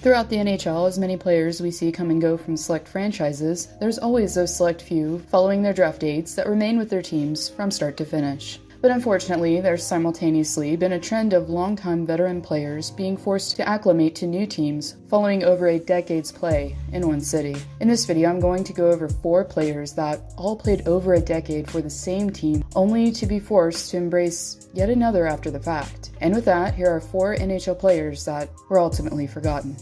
Throughout the NHL, as many players we see come and go from select franchises, there's always those select few following their draft dates that remain with their teams from start to finish. But unfortunately, there's simultaneously been a trend of longtime veteran players being forced to acclimate to new teams following over a decade's play in one city. In this video, I'm going to go over 4 players that all played over a decade for the same team, only to be forced to embrace yet another after the fact. And with that, here are 4 NHL players that were ultimately forgotten.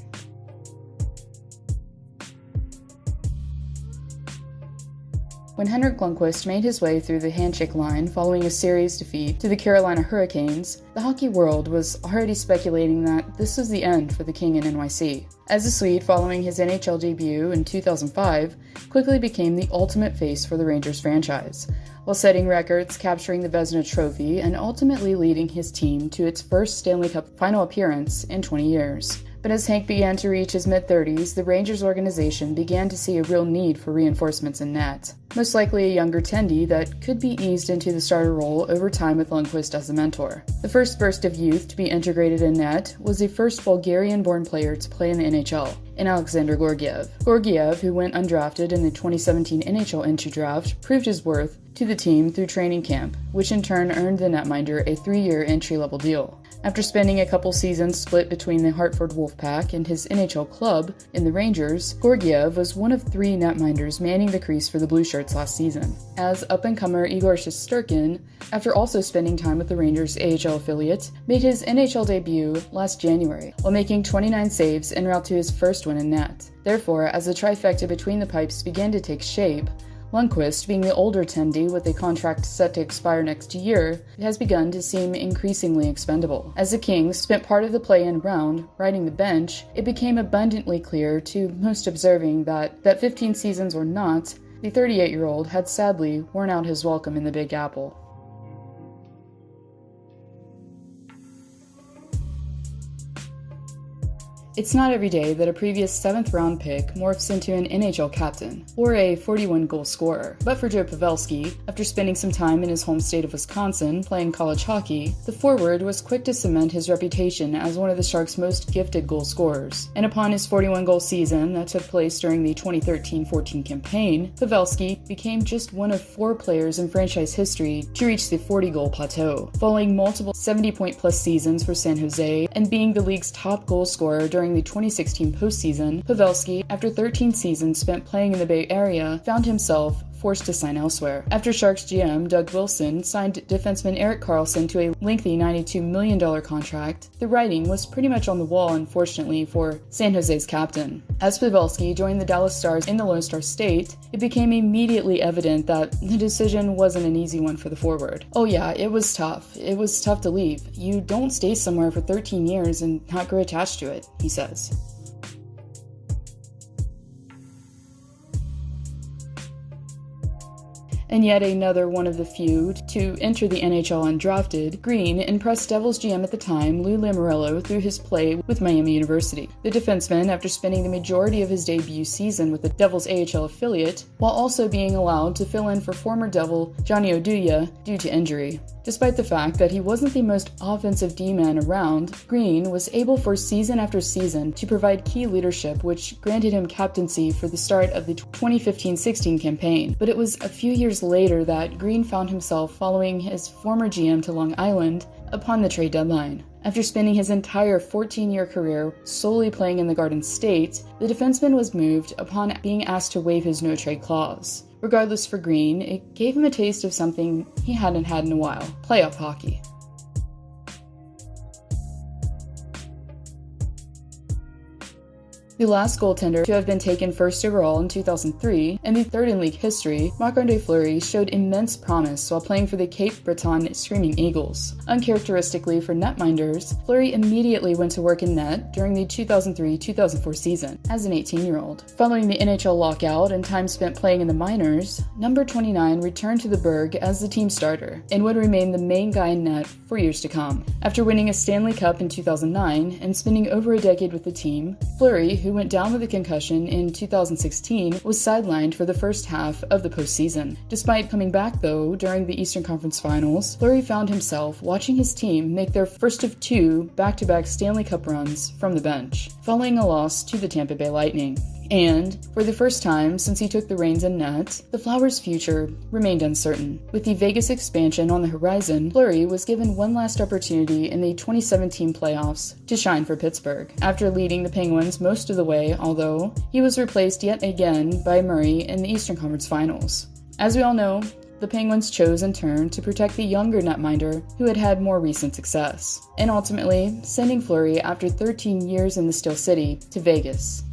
When Henrik Lundqvist made his way through the handshake line following a series defeat to the Carolina Hurricanes, the hockey world was already speculating that this was the end for the King in NYC. As a Swede following his NHL debut in 2005, quickly became the ultimate face for the Rangers franchise, while setting records, capturing the Vezina Trophy, and ultimately leading his team to its first Stanley Cup final appearance in 20 years. But as Hank began to reach his mid-30s, the Rangers organization began to see a real need for reinforcements in net. Most likely a younger Tendy that could be eased into the starter role over time with Lundqvist as a mentor. The first burst of youth to be integrated in net was the first Bulgarian-born player to play in the NHL, in Alexander Georgiev. Georgiev, who went undrafted in the 2017 NHL entry draft, proved his worth to the team through training camp, which in turn earned the netminder a 3-year entry-level deal. After spending a couple seasons split between the Hartford Wolfpack and his NHL club in the Rangers, Georgiev was one of 3 netminders manning the crease for the Blue Shirts last season. As up-and-comer Igor Shesterkin, after also spending time with the Rangers' AHL affiliate, made his NHL debut last January, while making 29 saves en route to his first win in net. Therefore, as the trifecta between the pipes began to take shape, Lundqvist, being the older Tendy with a contract set to expire next year, has begun to seem increasingly expendable. As the Kings spent part of the play-in round riding the bench, it became abundantly clear to most observing that 15 seasons or not, the 38-year-old had sadly worn out his welcome in the Big Apple. It's not every day that a previous 7th round pick morphs into an NHL captain, or a 41-goal scorer. But for Joe Pavelski, after spending some time in his home state of Wisconsin playing college hockey, the forward was quick to cement his reputation as one of the Sharks' most gifted goal scorers. And upon his 41-goal season that took place during the 2013-14 campaign, Pavelski became just one of 4 players in franchise history to reach the 40-goal plateau, following multiple 70-point-plus seasons for San Jose and being the league's top goal scorer during the 2016 postseason. Pavelski, after 13 seasons spent playing in the Bay Area, found himself forced to sign elsewhere. After Sharks GM Doug Wilson signed defenseman Erik Karlsson to a lengthy $92 million contract, the writing was pretty much on the wall, unfortunately, for San Jose's captain. As Pavelski joined the Dallas Stars in the Lone Star State, it became immediately evident that the decision wasn't an easy one for the forward. Oh yeah, it was tough. It was tough to leave. You don't stay somewhere for 13 years and not grow attached to it, he says. And yet another one of the few to enter the NHL undrafted, Green impressed Devils GM at the time, Lou Lamoriello, through his play with Miami University. The defenseman, after spending the majority of his debut season with the Devils AHL affiliate, while also being allowed to fill in for former Devil Johnny Oduya due to injury. Despite the fact that he wasn't the most offensive D-man around, Green was able for season after season to provide key leadership, which granted him captaincy for the start of the 2015-16 campaign. But it was a few years later that Green found himself following his former GM to Long Island upon the trade deadline. After spending his entire 14-year career solely playing in the Garden State, the defenseman was moved upon being asked to waive his no-trade clause. Regardless, for Green, it gave him a taste of something he hadn't had in a while: playoff hockey. The last goaltender to have been taken first overall in 2003, and the third in league history, Marc-Andre Fleury showed immense promise while playing for the Cape Breton Screaming Eagles. Uncharacteristically for netminders, Fleury immediately went to work in net during the 2003-2004 season as an 18-year-old. Following the NHL lockout and time spent playing in the minors, number 29 returned to the Berg as the team starter, and would remain the main guy in net for years to come. After winning a Stanley Cup in 2009 and spending over a decade with the team, Fleury, who who went down with a concussion in 2016, was sidelined for the first half of the postseason. Despite coming back, though, during the Eastern Conference Finals, Fleury found himself watching his team make their first of two back-to-back Stanley Cup runs from the bench, following a loss to the Tampa Bay Lightning. And, for the first time since he took the reins in net, the Flyers' future remained uncertain. With the Vegas expansion on the horizon, Fleury was given one last opportunity in the 2017 playoffs to shine for Pittsburgh. After leading the Penguins most of the way, although, he was replaced yet again by Murray in the Eastern Conference Finals. As we all know, the Penguins chose in turn to protect the younger netminder who had had more recent success, and ultimately sending Fleury, after 13 years in the Steel City, to Vegas.